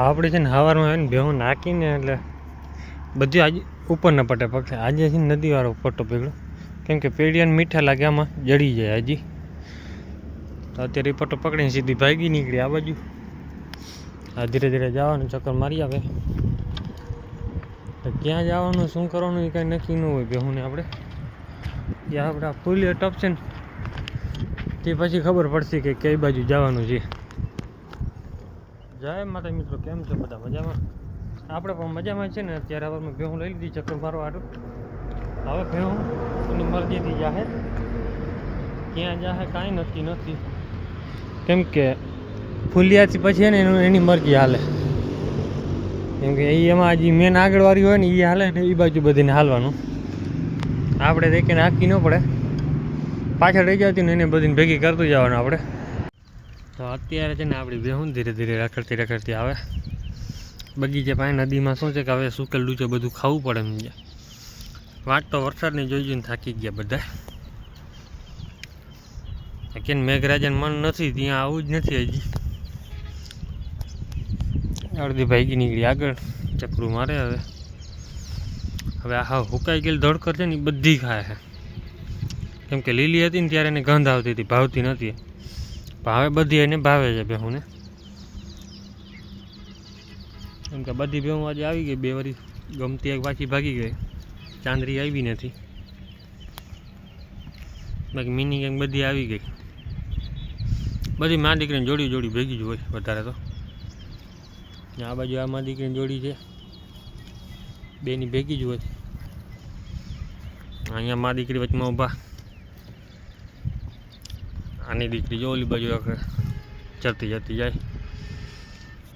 આપણે છે ને સવારમાં આવે ને ભેહું નાખીને એટલે બધું આજે ઉપર ન પટે પકડે. આજે છે ને નદીવાળો પટ્ટો પકડ્યો, કેમ કે પેડિયાને મીઠા લાગે આમાં જડી જાય હજી. તો અત્યારે એ પટ્ટો પકડીને સીધી ભાગી નીકળી આ બાજુ. આ ધીરે ધીરે જવાનું, ચક્કર મારી આવે. ક્યાં જવાનું શું કરવાનું એ કાંઈ નક્કી ન હોય ભેહુંને આપણે. ત્યાં આપણે આ ફૂલી ટપશે ને તે પછી ખબર પડશે કે કઈ બાજુ જવાનું છે. જય માતા મિત્રો, કેમ છો બધા? મજામાં? આપણે પણ મજામાં છે ને. અત્યારે હવે મેં ભેહું લઈ લીધી ચક્કર મારવા હાટું. હવે ભેહું એની મરજીથી જાહે, ક્યાં જાહે કાંઈ નક્કી નથી. કેમ કે ફૂલિયાથી પછી ને એની મરજી હાલે. કેમ કે એમાં હજી મેન આગળવાળી હોય ને એ હાલે ને એ બાજુ બધીને હાલવાનું. આપણે દેખીને નાખી ન પડે, પાછળ રહી જતી ને એને બધીને ભેગી કરતું જવાનું આપણે. તો અત્યારે છે ને આપણી ભેહું ધીરે ધીરે રખડતી રખડતી આવે બગીચે પાસે. નદીમાં શું છે કે હવે સૂકેલ ડૂચે બધું ખાવું પડે એમ ગયા. વાત તો વરસાદની જોઈ જોઈને થાકી ગયા બધા. કે મેઘરાજાને મન નથી ત્યાં આવું જ નથી હજી. અડધી ભાગી નીકળી આગળ, ચક્રું મારે. હવે આ હુકાઈ ગયેલી ધડકર છે ને એ બધી ખાય છે. કેમ કે લીલી હતી ને ત્યારે એને ગંધ આવતી હતી, ભાવતી નથી. પણ હવે બધી એને ભાવે છે ભેહુંને. કેમ કે બધી ભેહું આજે આવી ગઈ. બે વારી ગમતી એક પાછી ભાગી ગઈ, ચાંદરી આવી નથી. બાકી મિની ગેંગ બધી આવી ગઈ. બધી મા દીકરીને જોડી જોડી ભેગી જ હોય વધારે તો. આ બાજુ આ મા દીકરીની જોડી છે, બેની ભેગી જ હોય. અહીંયા મા દીકરી વચમાં ઊભા. આની દીકરી જો ઓલી બાજુ આખે ચરતી જતી જાય.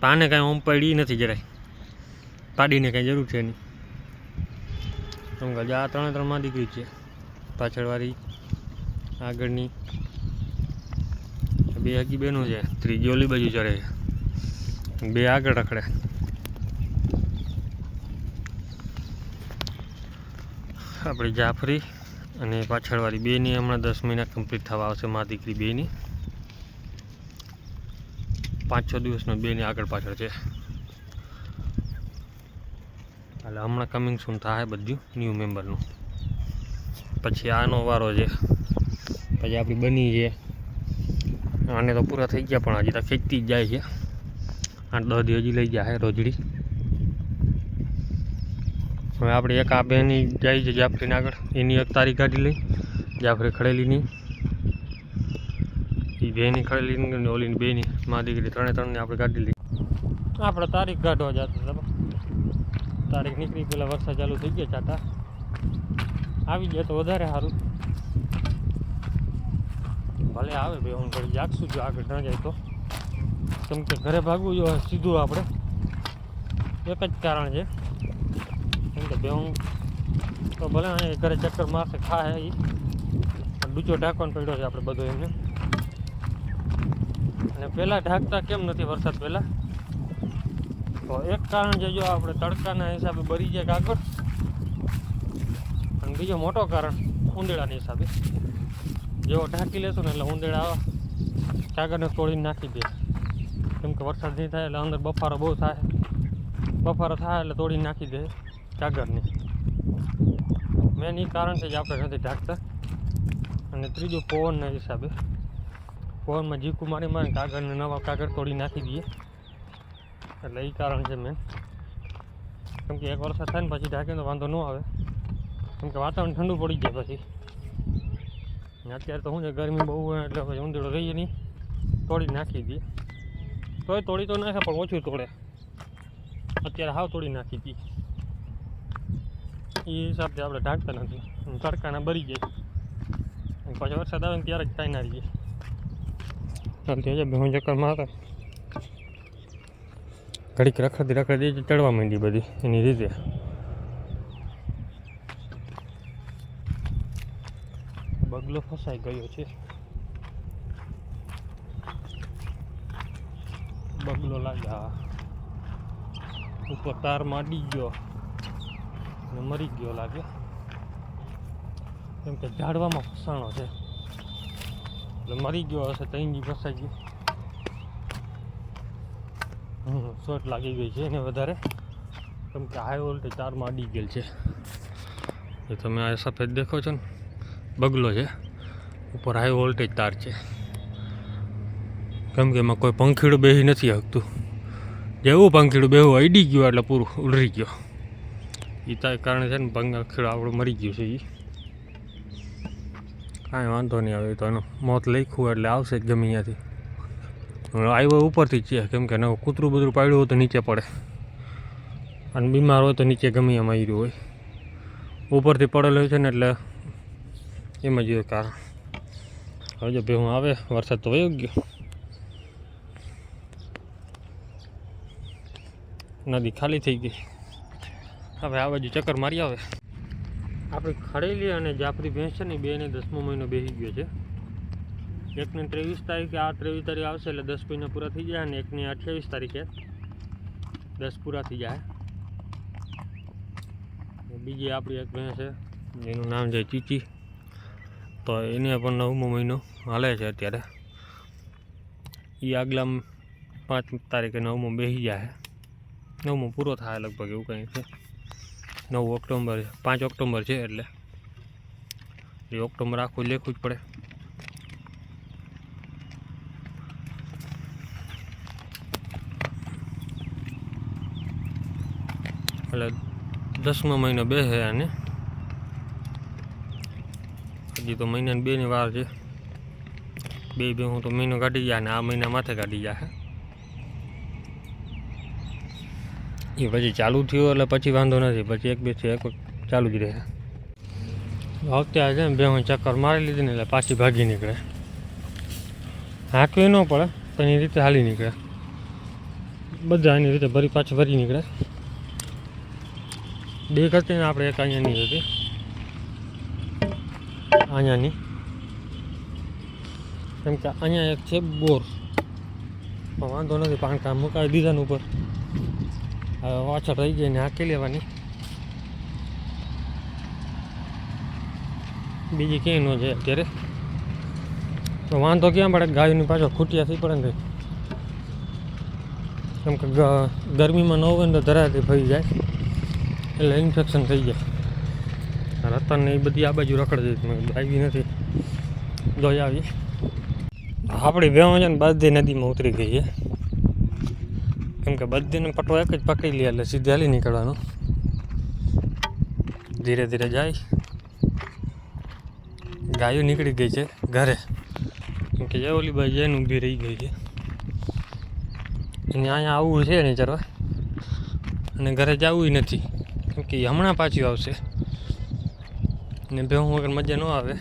પાને કાંઈ ઓમ પડી નથી જરાય, પાડીને કાંઈ જરૂર છે નહીં. સમજ આ ત્રણે ત્રણ મા દીકરી છે. પાછળવાળી, આગળની બે હગી બેનો છે. ત્રીજી ઓલી બાજુ ચડે છે, બે આગળ રખડે. આપણી જાફરી અને પાછળવાળી બેની હમણાં 10 મહિના કમ્પ્લીટ થવા આવશે. મા દીકરી બેની 5-6 દિવસનો બેની આગળ પાછળ છે. એટલે હમણાં કમિંગ સૂન થાય બધું ન્યૂ મેમ્બરનું. પછી આનો વારો છે, પછી આપણી બની છે. આને તો પૂરા થઈ ગયા પણ હજી તો ખેંચતી જ જાય છે. 8-10 દી હજી લઈ જાય રોજડી. હવે આપણે એક આ બેની જાય છે જાફરીને આગળ, એની એક તારીખ કાઢી લઈ. જાફરી ખડેલીની, એ બેની ખડેલીની, ઓલીની બેની મા દીકરી ત્રણેની આપણે કાઢી લઈ. આપણે તારીખ કાઢવા જતા. તારીખ નીકળી પેલા વરસાદ ચાલુ થઈ ગયા. ચાટા આવી જાય તો વધારે સારું. ભલે આવે બે હું ઘડી જાગશું જો આગળ ન જાય તો. કેમ કે ઘરે ભાગવું જો સીધું આપણે એક જ કારણ છે. કેમ કે બે હું તો ભલે અહીંયા ઘરે ચક્કર મારશે, ખાય એ ડૂચો ઢાંકવાનો પડ્યો છે આપણે બધો એમને. અને પહેલાં ઢાંકતા કેમ નથી વરસાદ પહેલાં? તો એક કારણ છે જો આપણે તડકાના હિસાબે બળી જાય કાગળ. અને બીજો મોટો કારણ ઉંદેડાના હિસાબે. જેવો ઢાંકી લેશું ને એટલે ઉંદેડા આવા કાગળને તોડીને નાખી દે. કેમ કે વરસાદ નહીં થાય એટલે અંદર બફારો બહુ થાય. બફારો થાય એટલે તોડીને નાખી દે કાગળને. મેન એ કારણ છે જે આપણે નથી ઢાંકતા. અને ત્રીજું પવનના હિસાબે. પવનમાં ઝીકું મારી મારી કાગળને નવા કાગળ તોડી નાખી દઈએ. એટલે એ કારણ છે મેન. કેમ કે એક વરસાદ થાય ને પછી ઢાંકે તો વાંધો ન આવે. કેમ કે વાતાવરણ ઠંડુ પડી જાય પછી. અત્યારે તો શું છે ગરમી બહુ હોય એટલે પછી ઉંદેડો રહીએ નહીં, તોડી નાખી દઈએ. તોય તોડી તો નાખે પણ ઓછું તોડે. અત્યારે હાવ તોડી નાખી દઈએ. એ હિસાબથી આપણે ઢાંકતા નથી. તડકાના બળી જાય પછી વરસાદ આવે ને ત્યારે જ ખાઈ ના રહીએ. ચાલતી હું ચક્કર મારે ઘડીક રખડતી રખડતી ચડવા માંડી બધી એની રીતે. બગલો ફસાઈ ગયો છે. બગલો લાગ્યા ઉપર તાર માંડી ગયો અને મરી ગયો લાગે. કેમ કે ઝાડવામાં ફસાણો છે એટલે મરી ગયો હશે. તઈ ફસાઈ ગયો. શોર્ટ લાગી ગઈ છે એને વધારે, કેમ કે હાઈ વોલ્ટેજ તારમાં અડી ગયેલ છે. એ તમે આ સફેદ દેખો છો ને, બગલો છે, ઉપર હાઈ વોલ્ટેજ તાર છે. કેમ કે એમાં કોઈ પંખીડું બેસી નથી શકતું. જેવું પંખીડું બેહું અડી ગયું એટલે પૂરું ઉડરી ગયો. એ તાર કારણે છે ને પંખીડું આપણું મરી ગયું છે. એ કાંઈ વાંધો નહીં આવે, તો એનું મોત લખ્યું એટલે આવશે જ ગમે ત્યાંથી. આવ્યો ઉપરથી જ છે, કેમ કે નવું કૂતરું બૂતરું પાડ્યું હોય તો નીચે પડે, અને બીમાર હોય તો નીચે ગમે એમ આવી રહ્યું હોય. ઉપરથી પડેલો હોય છે ને એટલે એમ જ હોય કારણ. હવે જો ભેહું આવે, વરસાદ તો વયો ગયો, નદી ખાલી થઈ ગઈ. હવે આ બાજુ ચક્કર મારી આવે. આપણી ખડેલી અને જાફરી ભેંસ છે ને, બેને 10મો મહિનો બેસી ગયો છે. એકને 23 તારીખે, આ 23 તારીખ આવશે એટલે 10 મહિના પૂરા થઈ જાય, અને એકની 28 તારીખે 10 પૂરા થઈ જાય. બીજી આપણી એક ભેંસ છે, એનું નામ છે ચીચી, તો એને પણ 9મો મહિનો હાલે છે અત્યારે. એ આગલા 5 તારીખે 9મો બેસી જાય, 9મો પૂરો થાય લગભગ, એવું કંઈ છે. 9 ઓક્ટોબર, 5 ઓક્ટોબર છે એટલે એ ઓક્ટોબર આખું લેખવું જ પડે. એટલે 10મો મહિનો બેસે, અને હજી તો મહિનાને 2ની વાર છે. 2 ભેહું તો મહિનો કાઢી જાય, અને આ મહિના માથે કાઢી જાય. એ પછી ચાલુ થયું એટલે પછી વાંધો નથી, પછી 1-2 છે એક ચાલુ જ રહે. અત્યારે છે ને ભેહું ચક્કર મારી લીધી ને એટલે પાછી ભાગી નીકળે. હાંકવી ન પડે તો એની રીતે હાલી નીકળે. બધા એની રીતે પાછી ભરી નીકળે. 2 કરતી ને આપણે એક અહીંયાની હતી, અહીંયાની, કેમ કે અહીંયા એક છે બોર, પણ વાંધો નથી, પાંખા મુકાવી દીધા ને ઉપર. હવે પાછળ રહી જાય ને હાંકી લેવાની. બીજી ક્યાંય ન છે અત્યારે, તો વાંધો ક્યાં પડે, ગાયોની પાછળ ખૂટિયા થઈ પડે ને, કેમ કે ગરમીમાં ન હોય ને તો ધરાથી ફરી જાય એટલે ઇન્ફેક્શન થઈ જાય. રતનને એ બધી આ બાજુ રખડતી આવી નથી, જોઈ આવી. આપણી ભેહું છે ને બધી નદીમાં ઉતરી ગઈ છે, કેમ કે બધીને પટો એક જ પકડી લે એટલે સીધી હાલી નીકળવાનું. ધીરે ધીરે જાય. ગાયો નીકળી ગઈ છે ઘરે, કેમ કે જે ઓલી બાજુ એને ઊભી રહી ગઈ છે. એને અહીંયા આવવું છે નહીં ચરવા, અને ઘરે જવું નથી, કેમ કે હમણાં પાછી આવશે. ને ભેહું વગર મજા ન આવે.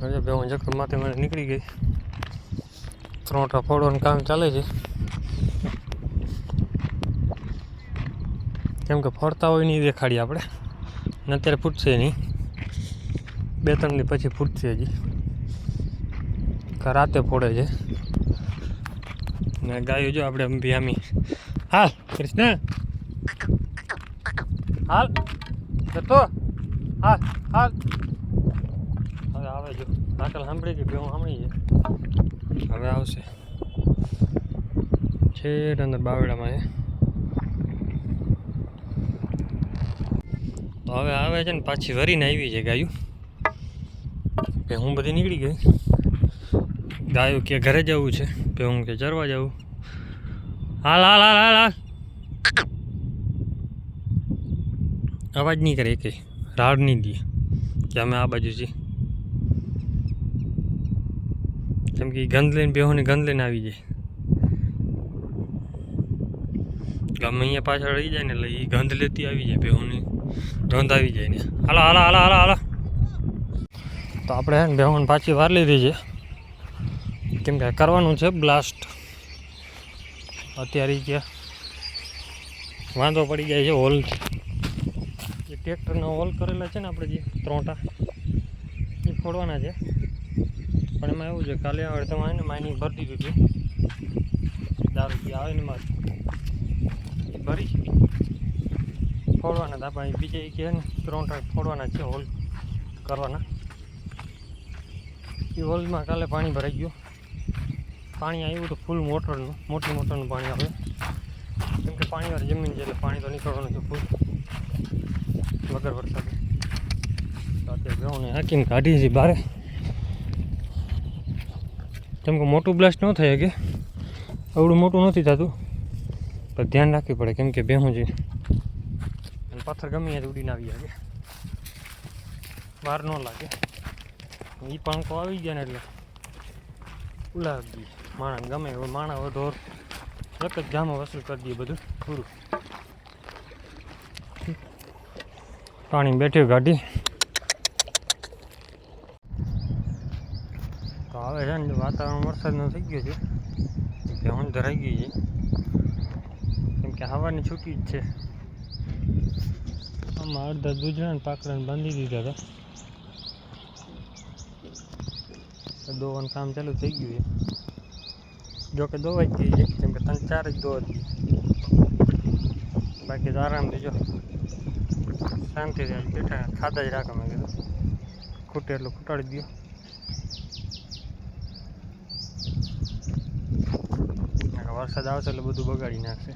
હવે ભેહું ચક્કર માથે મને નીકળી ગઈ. ત્રોંઠા ફોડવાનું કામ ચાલે છે, કેમ કે ફરતા હોય નહીં દેખાડીએ આપણે. ને અત્યારે ફૂટશે નહીં, 2-3 દી પછી ફૂટશે. હજી રાતે ફોડે છે. ને ગાયો જો આપણે ભીયામી. હાલ કૃષ્ણ, હાલ જતો, હાલ હાલ. હવે આવે જો, નાકલ સાંભળી ગઈ, ભેહું સાંભળી છે. હવે આવશે છેટ અંદર બાવડામાં છે. તો હવે આવે છે ને પાછી વરીને આવી છે ગાયું. ભેહું બધી નીકળી ગઈ. ગાયો કે ઘરે જવું છે, ભેહું કે ચરવા જવું. હાલ હાલ હાલ હાલ હાલ. અવાજ નહીં કરે, કે રાડ નહીં દે કે અમે આ બાજુ છીએ, કેમ કે ગંધ લઈને, ભેહુંની ગંધ લઈને આવી જાય. ગમે અહીંયા પાછળ રહી જાય ને એટલે એ ગંધ લેતી આવી જાય, ભેહુંની ગંધ આવી જાય ને. હાલો હાલો હાલો હાલો હાલો. તો આપણે હે ને ભેહુંને પાછી વાર લીધી છે, કેમ કે કરવાનું છે બ્લાસ્ટ. અત્યારે ત્યાં વાંધો પડી જાય છે હોલ, જે ટ્રેક્ટરના હોલ કરેલા છે ને આપણે, જે ત્રોંટા એ ફોડવાના છે. પણ એમાં એવું છે, કાલે આવે તમારે ને માઇનિંગ ભરી દીધું હતું, 1000 રૂપિયા આવે ને મારે એ ભરી ફોડવાના હતા. આપણે બીજે કે ને ત્રોંટા ફોડવાના છે, હોલ કરવાના. એ હોલમાં કાલે પાણી ભરાઈ ગયું, પાણી આવ્યું તો ફૂલ મોટરનું, મોટી મોટરનું પાણી આવે. કેમ કે પાણીવાળી જમીન છે એટલે પાણી તો નીકળવાનું છે ફૂલ વગર વરસાદે. તો અત્યારે ઘઉંને હાંકીને કાઢીએ છીએ બહાર. કેમ કે મોટું બ્લાસ્ટ ન થાય કે એવડું મોટું નથી થતું, પણ ધ્યાન રાખવી પડે. કેમ કે ભેહું છે અને પથ્થર ગમે ત્યાં ઉડીને આવી જાય, બહાર ન લાગે. એ પાંખો આવી ગયા ને એટલે ઉલાવી દઈએ માણસ. ગમે એવો માણસ હોય ઢોર એક જ જામો વસૂલ કરી દઈએ, બધું પૂરું. પાણી બેઠ્યું ગાડી તો આવે છે ને. વાતાવરણ વરસાદનું થઈ ગયું છે, ભેહું ધરાઈ ગઈ છે. કેમ કે હવાની છૂટી જ છે. આમાં અડધા દૂધણા ને પાકડાને બાંધી દીધા હતા. દોવાનું કામ ચાલુ થઈ ગયું છે. જોકે દોવાઈ જ ગઈ છે, કેમ કે 3-4 જ દોવા દઈએ. બાકી તો આરામથી જો શાંતિથી બેઠા ખાધા જ રાખો. મેં કીધું ખૂટે એટલું ખૂટાડી દો. વરસાદ આવશે એટલે બધું બગાડી નાખશે.